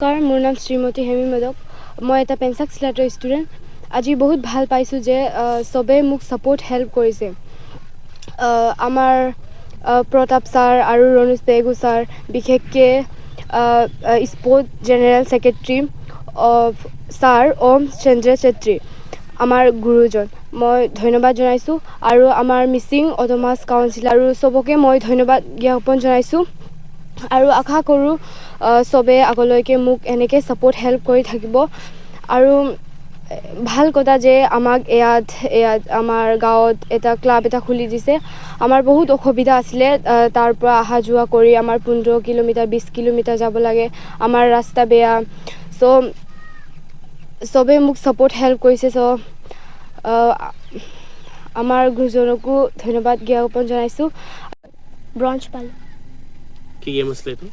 নমস্কাৰ, মোৰ নাম শ্ৰীমতী হেমি মেদক। মই এটা পেঞ্চাক চিলাটৰ ষ্টুডেণ্ট। আজি বহুত ভাল পাইছোঁ যে চবেই মোক ছাপোৰ্ট হেল্প কৰিছে। আমাৰ প্ৰতাপ ছাৰ আৰু ৰণোজ পেগু ছাৰ, বিশেষকৈ স্পৰ্ট জেনেৰেল ছেক্ৰেটাৰী ছাৰ ওম চন্দ্ৰ চেত্ৰী, আমাৰ গুৰুজন, মই ধন্যবাদ জনাইছোঁ। আৰু আমাৰ মিচিং অট'নমাছ কাউন্সিল আৰু চবকে মই ধন্যবাদ জ্ঞাপন জনাইছোঁ। আৰু আশা কৰোঁ চবেই আগলৈকে মোক এনেকৈ ছাপোৰ্ট হেল্প কৰি থাকিব। আৰু ভাল কথা যে আমাক ইয়াত আমাৰ গাঁৱত এটা ক্লাব এটা খুলি দিছে। আমাৰ বহুত অসুবিধা আছিলে তাৰ পৰা অহা যোৱা কৰি, আমাৰ 15 কিলোমিটাৰ 20 কিলোমিটাৰ যাব লাগে, আমাৰ ৰাস্তা বেয়া। চবেই মোক ছাপোৰ্ট হেল্প কৰিছে। আমাৰ গুৰুজনকো ধন্যবাদ জ্ঞাপন জনাইছোঁ। ব্ৰঞ্জ পালোঁ। কি গেম আছিলে এইটো?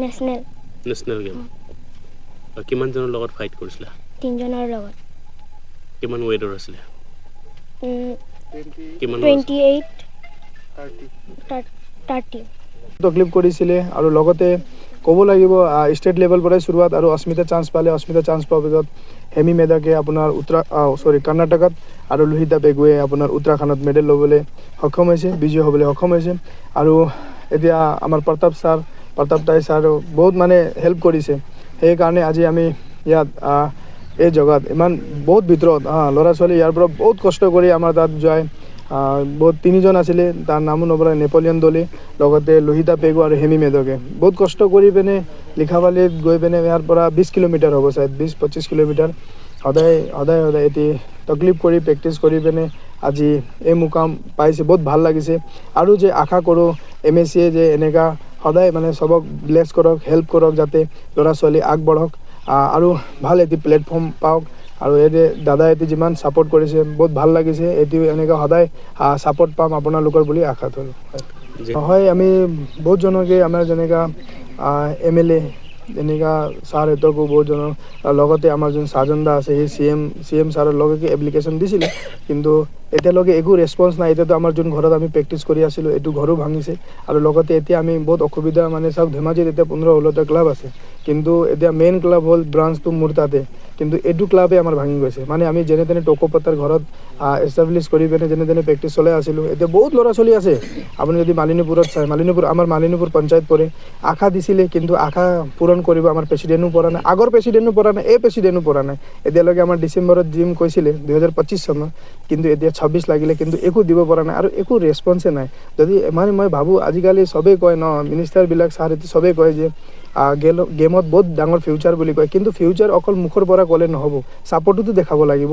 National game. কিমানজনৰ লগত ফাইট কৰিছিলা? 3জনৰ লগত। কিমান ৱেইটৰ আছিলে? 28 30 তকলিফ কৰিছিলে। আৰু লগতে ক'ব লাগিব ষ্টেট লেভেল পৰাই শুৰুৱাত, আৰু অস্মিতা চান্স পালে। অস্মিতা চান্স পোৱাৰ পিছত হেমি মেদাকে আপোনাৰ কৰ্ণাটকাত, আৰু লোহিতা পেগুৱে আপোনাৰ উত্তৰাখণ্ডত মেডেল ল'বলৈ সক্ষম হৈছে, বিজয়ী হ'বলৈ সক্ষম হৈছে। আৰু এতিয়া আমাৰ প্ৰতাপ তাই ছাৰো বহুত মানে হেল্প কৰিছে। সেইকাৰণে আজি আমি ইয়াত এই জেগাত ইমান বহুত ভিতৰত ল'ৰা ছোৱালী ইয়াৰ পৰা বহুত কষ্ট কৰি আমাৰ তাত যায়। বহুত 3জন আছিলে, তাৰ নামো নপৰে, নেপলিয়ন দলে, লগতে লোহিতা পেগু আৰু হেমি মেদকে বহুত কষ্ট কৰি পিনে লিখাবালিত গৈ পিনে ইয়াৰ পৰা 20 কিলোমিটাৰ হ'ব, চাগে 20-25 কিলোমিটাৰ সদায় এটি তকলিফ কৰি প্ৰেক্টিছ কৰি পিনে আজি এই মুকাম পাইছে। বহুত ভাল লাগিছে। আৰু যে আশা কৰোঁ MSCয়ে যে এনেকুৱা সদায় মানে চবক ব্লেছ কৰক, হেল্প কৰক, যাতে ল'ৰা ছোৱালী আগবাঢ়ক আৰু ভাল এটি প্লেটফৰ্ম পাওক। আৰু দাদাই যিমান ছাপোৰ্ট কৰিছে বহুত ভাল লাগিছে। এইটো এনেকৈ সদায় ছাপোৰ্ট পাম আপোনালোকৰ বুলি আশা কৰোঁ। হয়, আমি বহুতজনকে আমাৰ যেনেকুৱা MLA এনেকুৱা ছাৰহঁতকো বহুতজনৰ, লগতে আমাৰ যোন সাজন দা আছে, সেই CM ছাৰৰ লগে এপ্লিকেশ্যন দিছিলে, কিন্তু এতিয়ালৈকে একো ৰেছপন্স নাই। এতিয়াতো আমাৰ যোন ঘৰত আমি প্ৰেক্টিছ কৰি আছিলোঁ, এইটো ঘৰো ভাঙিছে। আৰু লগতে এতিয়া আমি বহুত অসুবিধা, মানে চাওক ধেমাজিত এতিয়া 15-16টা ক্লাব আছে, কিন্তু এতিয়া মেইন ক্লাব হ'ল ব্ৰাঞ্চটো মোৰ তাতে, কিন্তু এইটো ক্লাবে আমাৰ ভাঙি গৈছে। মানে আমি যেনে তেনে টকোপাত্তাৰ ঘৰত এষ্টাব্লিছ কৰি পিনে যেনে তেনে প্ৰেক্টিছ চলাই আছিলোঁ। এতিয়া বহুত ল'ৰা ছোৱালী আছে। আপুনি যদি মালিনীপুৰত চায়, আমাৰ মালিনীপুৰ পঞ্চায়ত পৰে। আশা দিছিলে, কিন্তু আশা পূৰণ কৰিব আমাৰ প্ৰেচিডেণ্টো পৰা নাই, আগৰ প্ৰেচিডেণ্টো পৰা নাই, এই প্ৰেচিডেণ্টো পৰা নাই। এতিয়ালৈকে আমাৰ ডিচেম্বৰত জিম কৈছিলে 2025 চনত, কিন্তু এতিয়া 26 লাগিলে, কিন্তু একো দিব পৰা নাই আৰু একো ৰেছপন্সে নাই। যদি মানে মই ভাবোঁ আজিকালি চবেই কয় মিনিষ্টাৰবিলাক ছাৰহঁতে চবেই কয় যে গেমত বহুত ডাঙৰ ফিউচাৰ বুলি কয়, কিন্তু ফিউচাৰ অকল মুখৰ পৰা ক'লে নহ'ব, ছাপোৰ্টোতো দেখাব লাগিব।